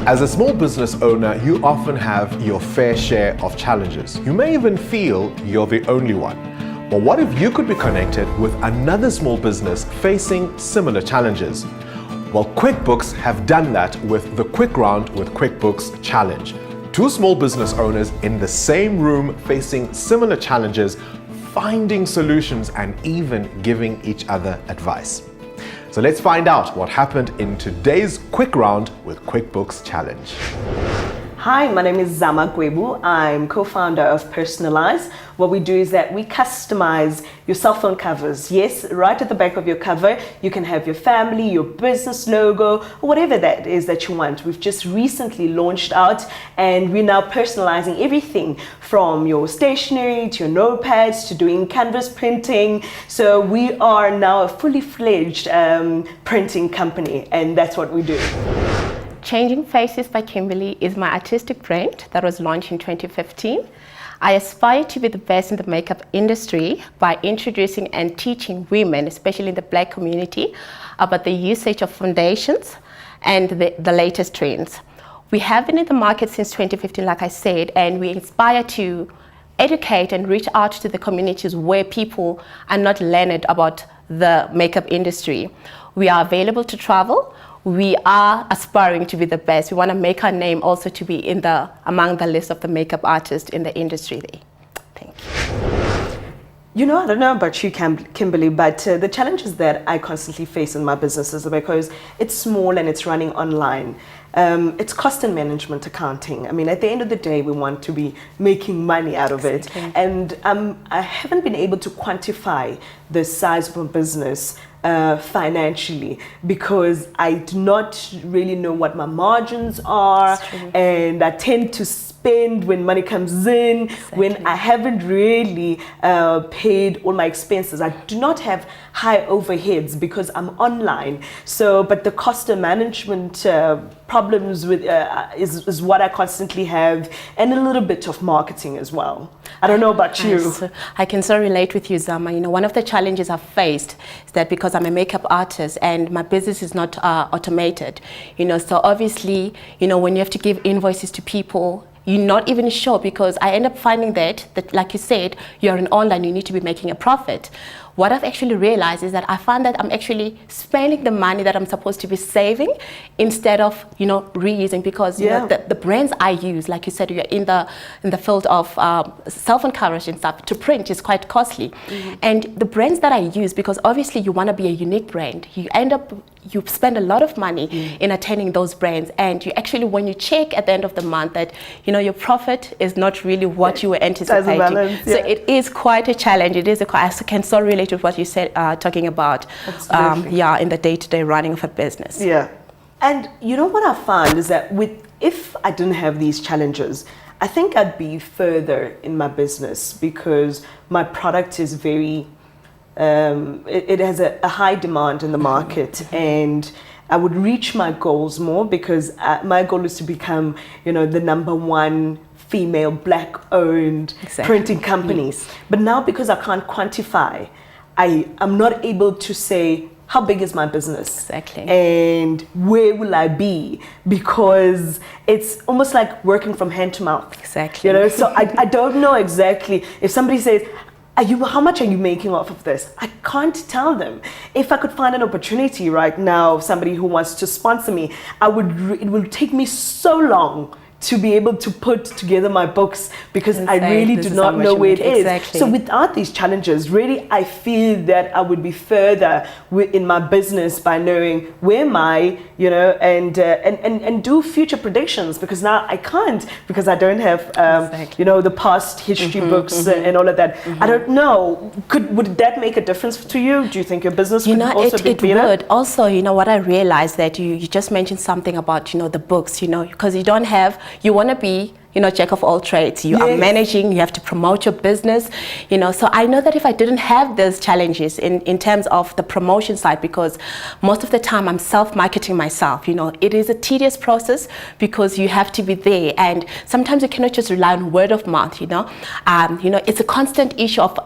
As a small business owner, you often have your fair share of challenges. You may even feel you're the only one. But what if you could be connected with another small business facing similar challenges? Well, QuickBooks have done that with the Quick Round with QuickBooks Challenge. Two small business owners in the same room facing similar challenges, finding solutions and even giving each other advice. So let's find out what happened in today's Quick Round with QuickBooks Challenge. Hi, my name is Zama Gwebu. I'm co-founder of Personalize. What we do is that we customize your cell phone covers. Yes, right at the back of your cover, you can have your family, your business logo, or whatever that is that you want. We've just recently launched out and we're now personalizing everything from your stationery to your notepads to doing canvas printing. So we are now a fully fledged printing company, and that's what we do. Changing Faces by Kimberly is my artistic brand that was launched in 2015. I aspire to be the best in the makeup industry by introducing and teaching women, especially in the Black community, about the usage of foundations and the latest trends. We have been in the market since 2015, like I said, and we aspire to educate and reach out to the communities where people are not learned about the makeup industry. We are available to travel. We are aspiring to be the best. We want to make our name also to be among the list of the makeup artists in the industry there. Thank you. You know, I don't know about you, Kimberly, but the challenges that I constantly face in my businesses are because it's small and it's running online. It's cost and management accounting. I mean, at the end of the day, we want to be making money out of it. And I haven't been able to quantify the size of a business financially because I do not really know what my margins are, and I tend to spend when money comes in, when I haven't really paid all my expenses. I do not have high overheads because I'm online. So, but the cost of management problems with is what I constantly have, and a little bit of marketing as well. I don't know about you. I can so relate with you, Zama. You know, one of the challenges I've faced is that because I'm a makeup artist and my business is not automated, you know, so obviously, you know, when you have to give invoices to people, you're not even sure, because I end up finding that like you said, you're an online, you need to be making a profit. What I've actually realized is that I find that I'm actually spending the money that I'm supposed to be saving instead of, you know, reusing, because you know, the brands I use, like you said, you're in the field of cell phone coverage and stuff, to print is quite costly. And the brands that I use, because obviously you want to be a unique brand, you spend a lot of money in attending those brands, and you actually, when you check at the end of the month, that you know your profit is not really what you were anticipating. Balance, so it is quite a challenge. It is I can so relate with what you said, talking about in the day-to-day running of a business. And you know what I found is that if I didn't have these challenges, I think I'd be further in my business, because my product is very it has a high demand in the market, and I would reach my goals more, because my goal is to become, you know, the #1 female Black-owned printing companies. But now, because I can't quantify, I'm not able to say how big is my business and where will I be, because it's almost like working from hand to mouth. You know, so I don't know exactly. If somebody says, how much are you making off of this? I can't tell them. If I could find an opportunity right now, somebody who wants to sponsor me, it will take me so long to be able to put together my books, because I really do not know where it is. So without these challenges, really, I feel that I would be further in my business by knowing where am I, you know, and do future predictions, because now I can't, because I don't have, you know, the past history books and all of that. I don't know. Would that make a difference to you? Do you think your business would also be better? It would. Also, you know, what I realized that you just mentioned something about, you know, the books, you know, because you want to be, you know, jack of all trades. You are managing, you have to promote your business, you know. So I know that if I didn't have those challenges in terms of the promotion side, because most of the time I'm self-marketing myself, you know, it is a tedious process, because you have to be there, and sometimes you cannot just rely on word of mouth, you know. It's a constant issue of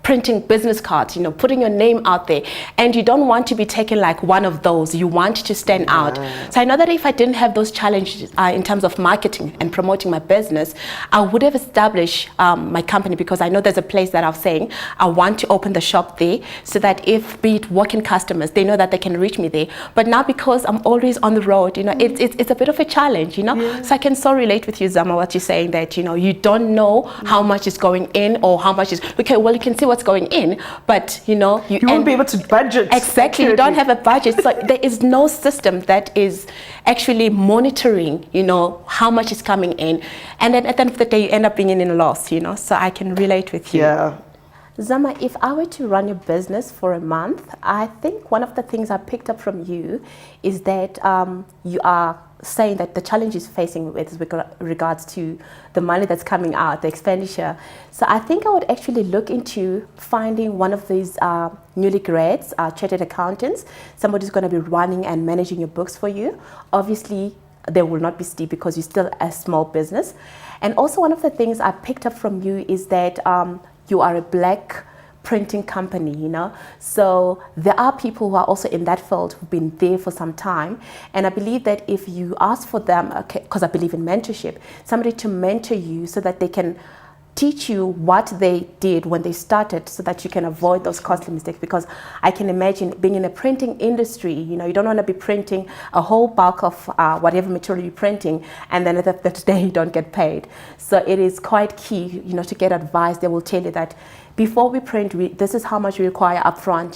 printing business cards, putting your name out there, and you don't want to be taken like one of those. You want to stand out. So I know that if I didn't have those challenges in terms of marketing and promoting my business, I would have established my company, because I know there's a place that I'm saying I want to open the shop there, so that if, be it walk-in customers, they know that they can reach me there. But now, because I'm always on the road, it's a bit of a challenge, So I can so relate with you, Zama, what you're saying, that you don't know how much is going in, or how much is okay. Well, you can see what's going in, but you won't be able to budget. Exactly, you don't have a budget, so there is no system that is actually monitoring, how much is coming in, and then at the end of the day, you end up being in a loss, So I can relate with you. Yeah. Zama, if I were to run your business for a month, I think one of the things I picked up from you is that you are saying that the challenge is facing with regards to the money that's coming out, the expenditure. So I think I would actually look into finding one of these newly grads, chartered accountants, somebody who's going to be running and managing your books for you. Obviously, they will not be steep because you're still a small business. And also, one of the things I picked up from you is that you are a black printing company, So there are people who are also in that field who've been there for some time. And I believe that if you ask for them, because I believe in mentorship, somebody to mentor you so that they can teach you what they did when they started, so that you can avoid those costly mistakes. Because I can imagine being in a printing industry, you don't want to be printing a whole bulk of whatever material you're printing, and then at the end of the day you don't get paid. So it is quite key, to get advice. They will tell you that before we print, this is how much we require upfront,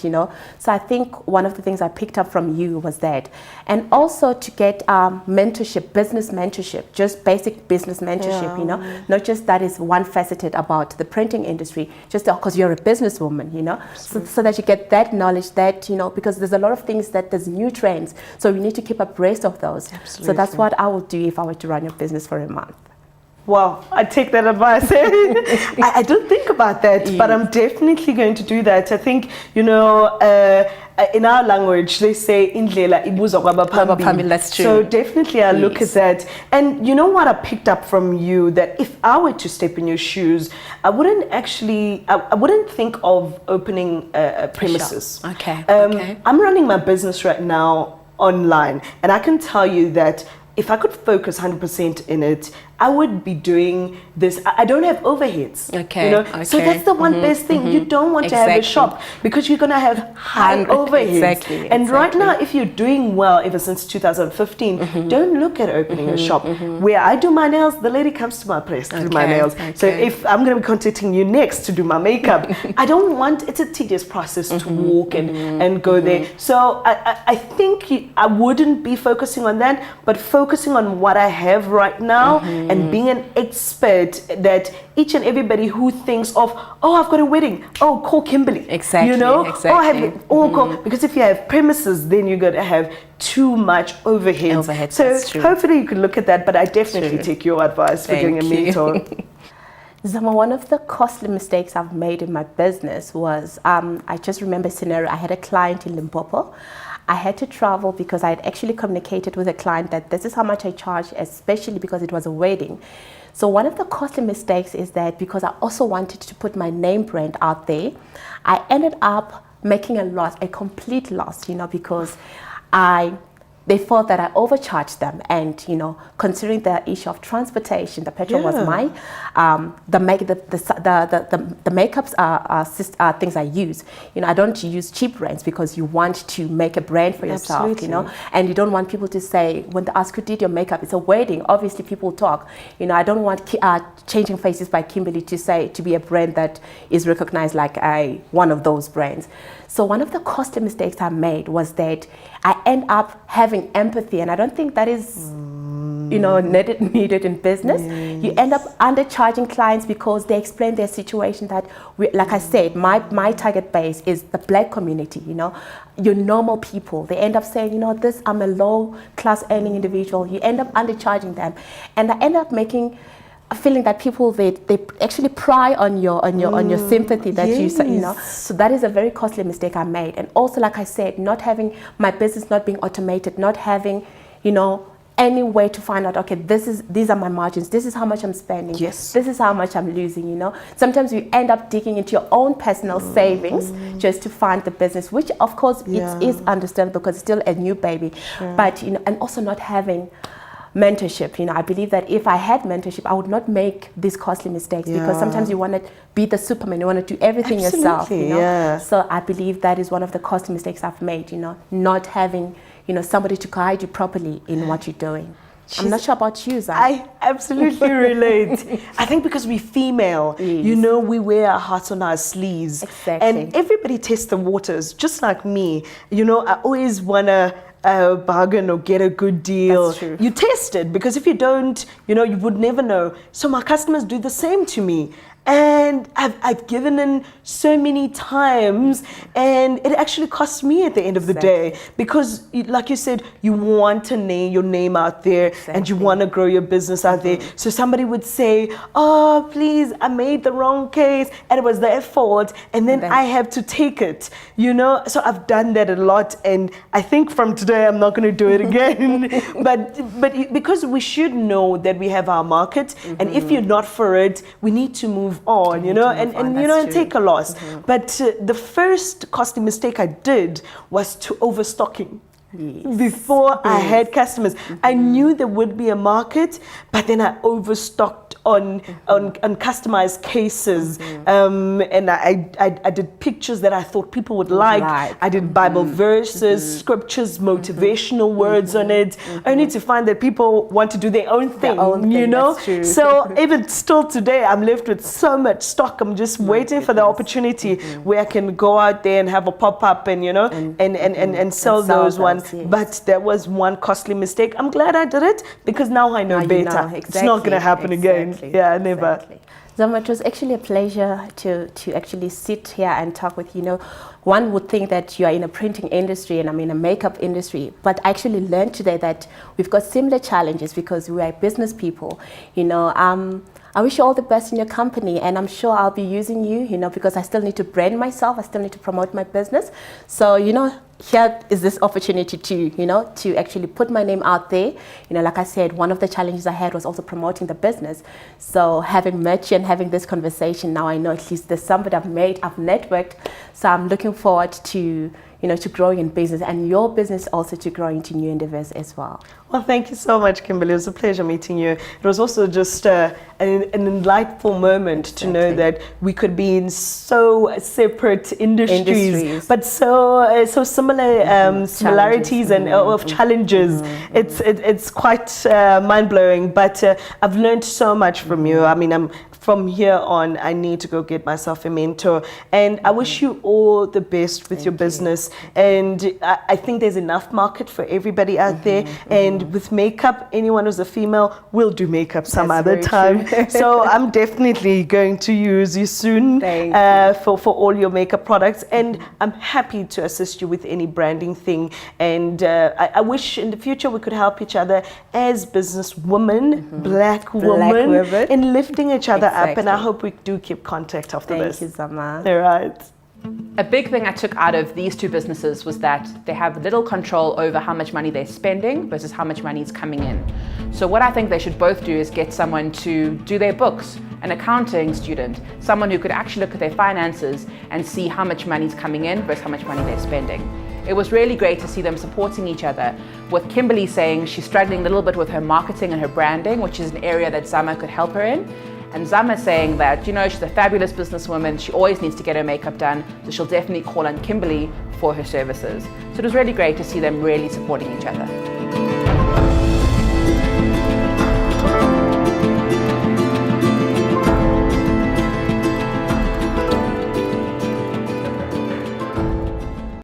So I think one of the things I picked up from you was that. And also to get mentorship, business mentorship, just basic business mentorship, Not just that is one faceted about the printing industry, just because you're a businesswoman, so that you get that knowledge, that, because there's a lot of things that there's new trends. So we need to keep abreast of those. Absolutely. So that's what I would do if I were to run your business for a month. Wow, I take that advice. I don't think about that, but I'm definitely going to do that. I think, in our language, they say, indlela ibuzwa kwabaphambili. That's true. So definitely I look at that. And you know what I picked up from you, that if I were to step in your shoes, I wouldn't think of opening premises. Okay. I'm running my business right now online, and I can tell you that if I could focus 100% in it, I would be doing this. I don't have overheads. Okay. So that's the one best thing. You don't want to have a shop, because you're going to have high overheads. Exactly. And right now, if you're doing well ever since 2015, don't look at opening a shop. Where I do my nails, the lady comes to my place to do my nails. So if I'm going to be contacting you next to do my makeup, I don't want, it's a tedious process to walk and go there. So I think I wouldn't be focusing on that, but focusing on what I have right now, and being an expert, that each and everybody who thinks of, oh, I've got a wedding, oh, call Kimberly. Exactly. Exactly. Call, because if you have premises, then you're going to have too much overhead. So hopefully you can look at that, but I definitely take your advice for getting a mentor. Zama, one of the costly mistakes I've made in my business was, I just remember a scenario. I had a client in Limpopo. I had to travel because I had actually communicated with a client that this is how much I charge, especially because it was a wedding. So one of the costly mistakes is that because I also wanted to put my name brand out there, I ended up making a loss, a complete loss, because they thought that I overcharged them, and considering the issue of transportation, the petrol was mine. The makeups are things I use. I don't use cheap brands, because you want to make a brand for yourself. Absolutely. And you don't want people to say, when they ask who did your makeup, it's a wedding. Obviously, people talk. I don't want Changing Faces by Kimberly to be a brand that is recognized like one of those brands. So one of the costly mistakes I made was that I end up having empathy, and I don't think that is needed in business. You end up undercharging clients because they explain their situation that, like I said, my target base is the black community, your normal people. They end up saying, I'm a low class earning individual. You end up undercharging them. And I end up making a feeling that people, they actually pry on your sympathy that so that is a very costly mistake I made. And also, like I said, not having my business not being automated, not having any way to find out, okay, these are my margins, this is how much I'm spending, Yes. this is how much I'm losing, you know. Sometimes you end up digging into your own personal savings just to fund the business, which of course it is understandable because it's still a new baby. But, you know, and also not having mentorship. You know, I believe that if I had mentorship, I would not make these costly mistakes because sometimes you want to be the Superman, you want to do everything yourself, you know. So I believe that is one of the costly mistakes I've made, you know, not having, you know, somebody to guide you properly in what you're doing. I'm not sure about you, Zama. I absolutely relate. I think because we're female, you know, we wear our hearts on our sleeves. Exactly. And everybody tests the waters, just like me. You know, I always want to bargain or get a good deal. That's true. You test it, because if you don't, you know, you would never know. So my customers do the same to me. And I've given in so many times, and it actually costs me at the end of the day, because like you said, you want to name your name out there and you want to grow your business out there. So somebody would say, oh, please, I made the wrong case and it was their fault, and then I have to take it, you know. So I've done that a lot, and I think from today I'm not going to do it again. but because we should know that we have our market, and if you're not for it, we need to move on, you know, and you know, and take a loss. But the first costly mistake I did was to overstocking. Before I had customers, I knew there would be a market, but then I overstocked on customized cases, and I did pictures that I thought people would like. I did Bible verses, scriptures, motivational words on it, only to find that people want to do their own thing, you know. So even still today, I'm left with so much stock. I'm just waiting for the opportunity where I can go out there and have a pop-up and, you know, and sell those ones. But that was one costly mistake. I'm glad I did it, because now I know better. It's not going to happen again. Yeah, never. Zama, it was actually a pleasure to actually sit here and talk with you. You know, one would think that you are in a printing industry and I'm in a makeup industry, but I actually learned today that we've got similar challenges because we are business people. You know, I wish you all the best in your company, and I'm sure I'll be using you, you know, because I still need to brand myself, I still need to promote my business. So, you know, here is this opportunity to, you know, to actually put my name out there. You know, like I said, one of the challenges I had was also promoting the business. So having met you and having this conversation, now I know at least there's somebody I've networked. So I'm looking forward to, you know, to growing in business, and your business also to grow into new endeavors as well. Well, thank you so much, Kimberly. It was a pleasure meeting you. It was also just an delightful moment to know that we could be in so separate industries. But so similar similarities and of challenges. It's quite mind-blowing, but I've learned so much from you. I mean, from here on, I need to go get myself a mentor. And I wish you all the best with your business. And I think there's enough market for everybody out there. And with makeup, anyone who's a female will do makeup some other time. So I'm definitely going to use you soon for all your makeup products. And I'm happy to assist you with any branding thing. And I wish in the future we could help each other as business women, black women, in lifting each other up, and I hope we do keep contact after this. Thank you, Zama. All right. A big thing I took out of these two businesses was that they have little control over how much money they're spending versus how much money is coming in. So what I think they should both do is get someone to do their books, an accounting student, someone who could actually look at their finances and see how much money is coming in versus how much money they're spending. It was really great to see them supporting each other, with Kimberly saying she's struggling a little bit with her marketing and her branding, which is an area that Zama could help her in. And Zama saying that, you know, she's a fabulous businesswoman, she always needs to get her makeup done, so she'll definitely call on Kimberly for her services. So it was really great to see them really supporting each other.